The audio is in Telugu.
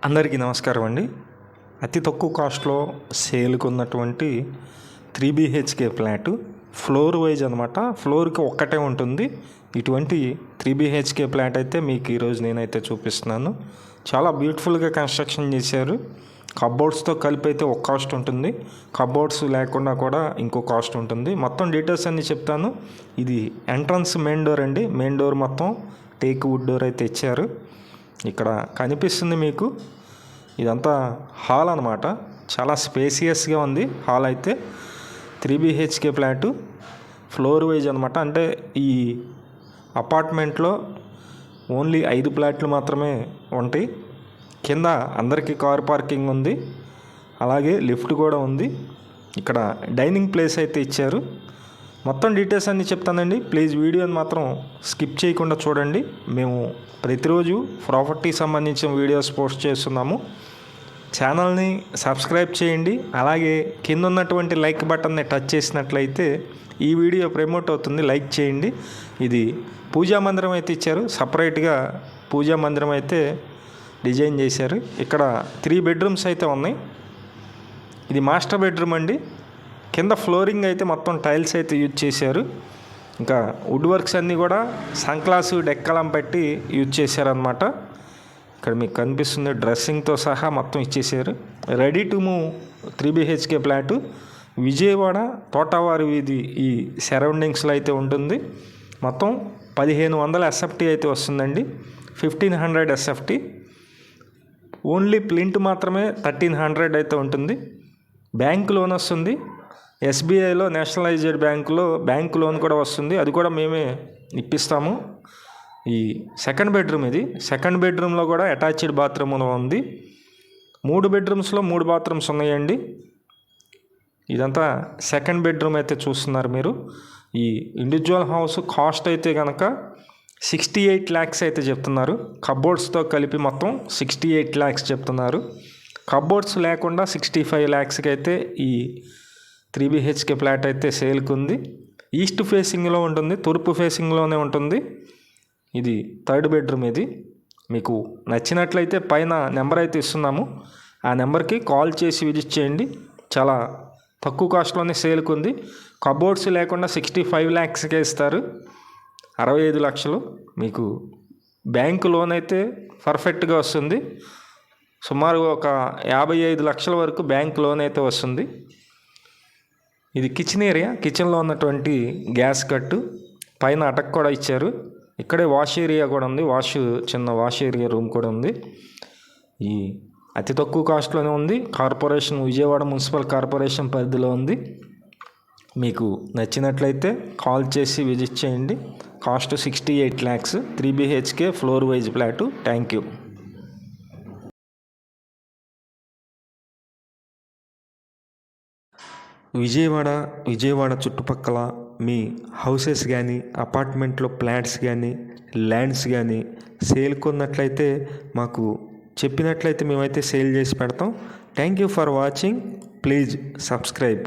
అందరికీ నమస్కారం అండి. అతి తక్కువ కాస్ట్లో సేల్కి ఉన్నటువంటి 3 BHK ఫ్లాటు ఫ్లోర్ వైజ్ అనమాట. ఫ్లోర్కి ఒక్కటే ఉంటుంది. ఇటువంటి 3 BHK ఫ్లాట్ అయితే మీకు ఈరోజు నేనైతే చూపిస్తున్నాను. చాలా బ్యూటిఫుల్గా కన్స్ట్రక్షన్ చేశారు. కబోర్డ్స్తో కలిపి అయితే ఒక కాస్ట్ ఉంటుంది, కబోర్డ్స్ లేకుండా కూడా ఇంకో కాస్ట్ ఉంటుంది. మొత్తం డీటెయిల్స్ అన్నీ చెప్తాను. ఇది ఎంట్రన్స్ మెయిన్ డోర్ అండి. మెయిన్ డోర్ మొత్తం టేక్ వుడ్ డోర్ అయితే ఇచ్చారు. ఇక్కడ కనిపిస్తుంది మీకు, ఇదంతా హాల్ అనమాట. చాలా స్పేసియస్గా ఉంది హాల్ అయితే. 3 BHK ఫ్లాటు ఫ్లోర్ వైజ్ అనమాట. అంటే ఈ అపార్ట్మెంట్లో ఓన్లీ 5 ఫ్లాట్లు మాత్రమే ఉంటాయి. కింద అందరికీ కార్ పార్కింగ్ ఉంది, అలాగే లిఫ్ట్ కూడా ఉంది. ఇక్కడ డైనింగ్ ప్లేస్ అయితే ఇచ్చారు. మొత్తం డీటెయిల్స్ అన్నీ చెప్తానండి. ప్లీజ్ వీడియోని మాత్రం స్కిప్ చేయకుండా చూడండి. మేము ప్రతిరోజు ప్రాపర్టీకి సంబంధించిన వీడియోస్ పోస్ట్ చేస్తున్నాము. ఛానల్ని సబ్స్క్రైబ్ చేయండి. అలాగే కింద ఉన్నటువంటి లైక్ బటన్ని టచ్ చేసినట్లయితే ఈ వీడియో ప్రమోట్ అవుతుంది. లైక్ చేయండి. ఇది పూజా మందిరం అయితే ఇచ్చారు. సపరేట్గా పూజా మందిరం అయితే డిజైన్ చేశారు. ఇక్కడ 3 బెడ్రూమ్స్ అయితే ఉన్నాయి. ఇది మాస్టర్ బెడ్రూమ్ అండి. కింద ఫ్లోరింగ్ అయితే మొత్తం టైల్స్ అయితే యూజ్ చేశారు. ఇంకా వుడ్ వర్క్స్ అన్నీ కూడా సంక్లాసు డెక్కలం పెట్టి యూజ్ చేశారనమాట. ఇక్కడ మీకు కనిపిస్తుంది, డ్రెస్సింగ్తో సహా మొత్తం ఇచ్చేసారు. Ready to move 3 BHK flat Vijayawada తోటవారి వీధి ఈ సరౌండింగ్స్లో అయితే ఉంటుంది. మొత్తం 1500 SFT అయితే వస్తుందండి. 1500 SFT. ఓన్లీ ప్లింట్ మాత్రమే 1300 అయితే ఉంటుంది. బ్యాంక్ లోన్ వస్తుంది. SBIలో నేషనలైజ్డ్ బ్యాంక్ లోన్ కూడా వస్తుంది. అది కూడా మేమే ఇప్పిస్తాము. ఈ సెకండ్ బెడ్రూమ్, ఇది సెకండ్ బెడ్రూమ్లో కూడా అటాచ్డ్ బాత్రూమ్ ఉంది. 3 బెడ్రూమ్స్లో 3 బాత్రూమ్స్ ఉన్నాయండి. ఇదంతా సెకండ్ బెడ్రూమ్ అయితే చూస్తున్నారు మీరు. ఈ ఇండివిజువల్ హౌస్ కాస్ట్ అయితే కనుక 68 lakhs అయితే చెప్తున్నారు. కబోర్డ్స్తో కలిపి మొత్తం 68 lakhs చెప్తున్నారు. కబోర్డ్స్ లేకుండా 65 lakhsకి అయితే ఈ 3 BHK ఫ్లాట్ అయితే సేల్కి ఉంది. ఈస్ట్ ఫేసింగ్లో ఉంటుంది, తూర్పు ఫేసింగ్లోనే ఉంటుంది. ఇది థర్డ్ బెడ్రూమ్. ఇది మీకు నచ్చినట్లయితే పైన నెంబర్ అయితే ఇస్తున్నాము. ఆ నెంబర్కి కాల్ చేసి విజిట్ చేయండి. చాలా తక్కువ కాస్ట్లోనే సేల్కి ఉంది. కబోర్డ్స్ లేకుండా 65 lakhsకే ఇస్తారు. 65 లక్షలు మీకు బ్యాంకు లోన్ అయితే పర్ఫెక్ట్గా వస్తుంది. సుమారు ఒక 55 లక్షల వరకు బ్యాంక్ లోన్ అయితే వస్తుంది. ఇది కిచెన్ ఏరియా. కిచెన్లో ఉన్నటువంటి గ్యాస్ కట్టు, పైన అటక్ కూడా ఇచ్చారు. ఇక్కడే వాష్ ఏరియా కూడా ఉంది. చిన్న వాష్ ఏరియా రూమ్ కూడా ఉంది. ఈ అతి తక్కువ కాస్ట్లోనే ఉంది. విజయవాడ మున్సిపల్ కార్పొరేషన్ పరిధిలో ఉంది. మీకు నచ్చినట్లయితే కాల్ చేసి విజిట్ చేయండి. Cost 68 lakhs, 3 BHK floor wise flat. Thank you. Vijayawada చుట్టుపక్కల మీ హౌసెస్ కానీ, అపార్ట్మెంట్లో ఫ్లాట్స్ కానీ, ల్యాండ్స్ కానీ సేల్కి ఉన్నట్లయితే మాకు చెప్పినట్లయితే మేమైతే సేల్ చేసి పెడతాం. Thank you for watching. Please subscribe.